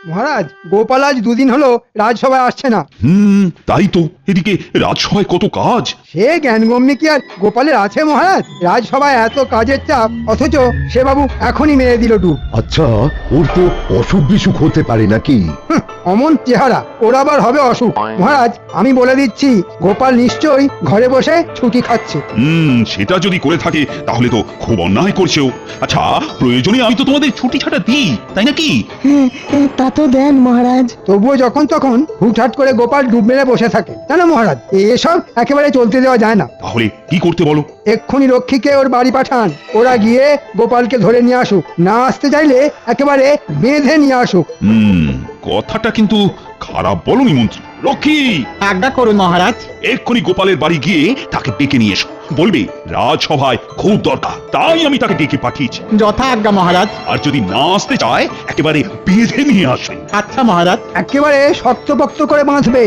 মহারাজ, গোপাল আজ দুদিন হলো রাজসভায় আসছে না। তাই তো। এদিকে রাজসভায় কত কাজ। সে জ্ঞানগম্যি কি আর গোপালের আছে মহারাজ? রাজসভায় এত কাজের চাপ, অথচ সে বাবু এখনই মেরে দিল ডুব। আচ্ছা, ওর তো অসুখ বিসুখ হতে পারে নাকি? অমন চেহারা, ওর আবার হবে অসুখ? মহারাজ, আমি বলে দিচ্ছি, গোপাল নিশ্চয়ই ঘরে বসে ছুটি খাচ্ছে। সেটা যদি করে থাকে তাহলে তো খুব অন্যায় করছেও। আচ্ছা, প্রয়োজনে আমি তো তোমাদের ছুটি ছাটা দিই, তাই নাকি? তা তো দেন মহারাজ। তবুও যখন তখন হুটহাট করে গোপাল ডুব মেরে বসে থাকে, তাই না মহারাজ? এসব একেবারে চলতে দেওয়া যায় না। তাহলে কি করতে বলো? এক্ষুনি রক্ষীকে ওর বাড়ি পাঠান, ওরা গিয়ে গোপালকে ধরে নিয়ে আসুক। না আসতে চাইলে একেবারে বেঁধে নিয়ে আসুক। কথাটা কিন্তু খারাপ বলনি মন্ত্রী। রক্ষী, আজ্ঞা করুন মহারাজ। এক্ষুনি গোপালের বাড়ি গিয়ে তাকে ডেকে নিয়ে এসো। বলবে রাজসভায় খুব দরকার, তাই আমি তাকে ডেকে পাঠিয়েছি। যথা আজ্ঞা মহারাজ। আর যদি না আসতে চায় একেবারে বেঁধে নিয়ে আসবে। আচ্ছা মহারাজ। একেবারে শক্তপোক্ত করে বাঁধবে,